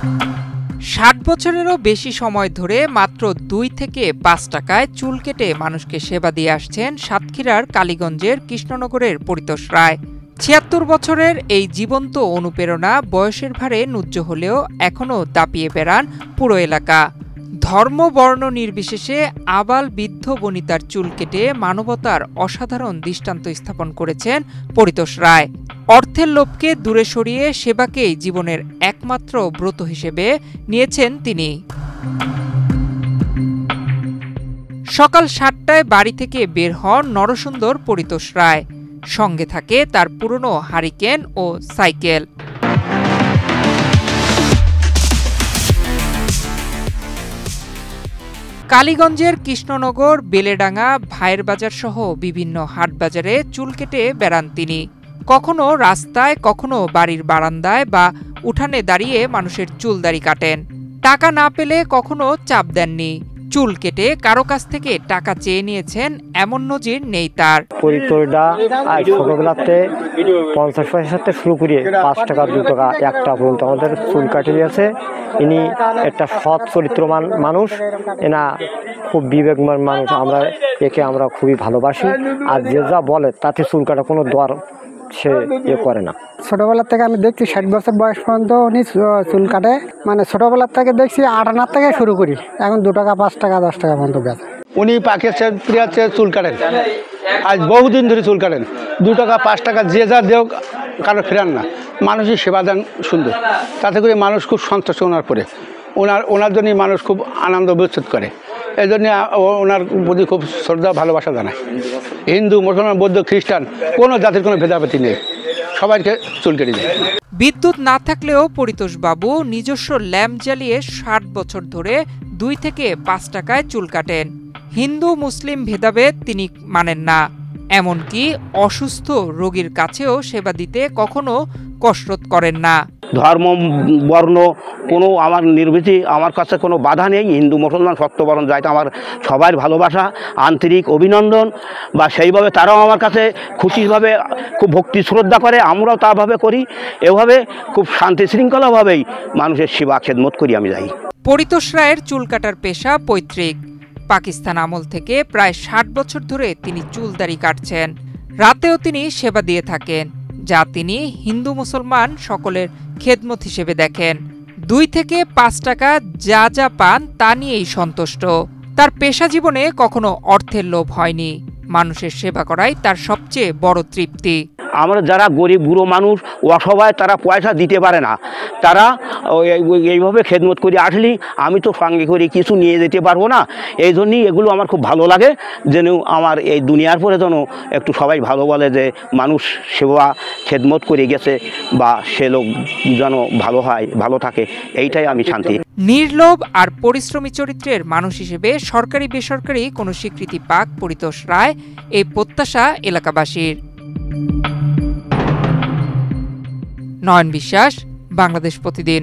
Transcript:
60 বছরেরও বেশি সময় ধরে মাত্র 2 থেকে 5 টাকায় চুল কেটে মানুষকে সেবা দিয়ে আসছেন সাতক্ষীরার কালীগঞ্জের কৃষ্ণনগরের পরিতোষ রায়। 76 বছরের এই জীবন্ত অনুপ্রেরণা বয়সের ভারে নুজ্জ হলেও এখনও দাপিয়ে বেড়ান পুরো এলাকা। ধর্ম বর্ণ নির্বিশেষে আবাল বৃদ্ধ বনিতার চুল কেটে মানবতার অসাধারণ দৃষ্টান্ত স্থাপন করেছেন পরিতোষ রায়। অর্থের লোভকে দূরে সরিয়ে সেবাকেই জীবনের একমাত্র ব্রত হিসেবে নিয়েছেন তিনি। সকাল 7টায় বাড়ি থেকে বের হন নরসুন্দর পরিতোষ রায়। সঙ্গে থাকে তার পুরনো হারিকেন ও সাইকেল। কালীগঞ্জের কৃষ্ণনগর, বেলেডাঙ্গা, ভাইয়ের বাজার সহ বিভিন্ন হাটবাজারে চুল কেটে বেড়ান তিনি। কখনো রাস্তায়, কখনো বাড়ির বারান্দায় বা উঠানে দাঁড়িয়ে মানুষের চুল দাড়ি কাটেন। টাকা না পেলে কখনো চাপ দেননি। চুল কেটে কারো কাছ থেকে টাকা চেয়ে নিয়েছেন এমন নজির নেই তার। ছোটবেলাতে 50 পয়সা থেকে শুরু করে 5 টাকা 2 টাকা 1 টাকা পর্যন্ত আমাদের চুল কাটিয়ে দিয়েছে। ইনি একটা সৎ চরিত্রমান মানুষ, এনা খুব বিবেকমান মানুষ। আমরা খুবই ভালোবাসি। আর যে যা বলে তাতে চুল কাটা কোনো দর সে করে না। ছোটবেলার থেকে আমি দেখছি 60 বছর বয়স পর্যন্ত উনি চুল কাটে। মানে ছোটবেলার থেকে দেখছি 8 আনার থেকে শুরু করি, এখন 2 টাকা 5 টাকা 10 টাকা পর্যন্ত বেচে। উনি পাকিস্তান প্রিয়াতে চুল কাটেন, আজ বহুদিন ধরে চুল কাটেন। 2 টাকা 5 টাকা যে যা দেও কারো ফেরান না। মানুষের সেবা দান সুন্দর, তাতে করে মানুষ খুব সন্তুষ্ট ওনার পরে। ওনার জন্যই মানুষ খুব আনন্দ বোধ করে। এই জন্য ওনার প্রতি খুব শ্রদ্ধা ভালোবাসা জানায়। হিন্দু, মুসলমান, বৌদ্ধ, খ্রিস্টান কোনো জাতির কোনো ভেদাভেদি নেই, সবাইকে চুল কেটে দেয়। বিদ্যুৎ না থাকলেও পরিতোষ বাবু নিজস্ব ল্যাম্প জ্বালিয়ে 60 বছর ধরে 2 থেকে 5 টাকায় চুল কাটেন। হিন্দু মুসলিম ভেদাভেদ তিনি মানেন না। এমনকি অসুস্থ রোগীর কাছেও সেবা দিতে কখনো কসরত করেন না। ধর্ম বর্ণ কোনো আমার নির্বিধি আমার কাছে কোনো বাধা নেই। হিন্দু মুসলমান সত্যবরণ যাইতে আমার সবার ভালোবাসা, আন্তরিক অভিনন্দন, বা সেইভাবে তারাও আমার কাছে খুশিভাবে খুব ভক্তি শ্রদ্ধা করে, আমরাও তাভাবে করি। এভাবে খুব শান্তি শৃঙ্খলাভাবেই মানুষের সেবা খেদমত করি আমি যাই। পরিতোষ রায়ের চুল কাটার পেশা পৈতৃক। পাকিস্তান আমল থেকে প্রায় 60 বছর ধরে তিনি চুল দাড়ি কাটছেন। রাতেও তিনি সেবা দিয়ে থাকেন, যা তিনি হিন্দু মুসলমান সকলের খেদমত হিসেবে দেখেন। 2 থেকে 5 টাকা যা যা পান তা নিয়েই সন্তুষ্ট। তার পেশা জীবনে কখনো অর্থের লোভ হয়নি। মানুষের সেবা করাই তার সবচেয়ে বড় তৃপ্তি। আমরা যারা গরিব বুড়ো মানুষ, অসহায়, তারা পয়সা দিতে পারে না, তারা এইভাবে খেদমত করে আসলে আমি তো সঙ্গে করে কিছু নিয়ে যেতে পারবো না। এই জন্যই এগুলো আমার খুব ভালো লাগে, যেন আমার এই দুনিয়ার পরে যেন একটু সবাই ভালো বলে যে মানুষ সেবা খেদমত করে গেছে, বা সে লোক যেন ভালো হয়, ভালো থাকে, এইটাই আমি শান্তি। নির্লোভ আর পরিশ্রমী চরিত্রের মানুষ হিসেবে সরকারি বেসরকারি কোনো স্বীকৃতি পাক পরিতোষ রায়, এই প্রত্যাশা এলাকাবাসীর। নয়ন বিশ্বাস, বাংলাদেশ প্রতিদিন।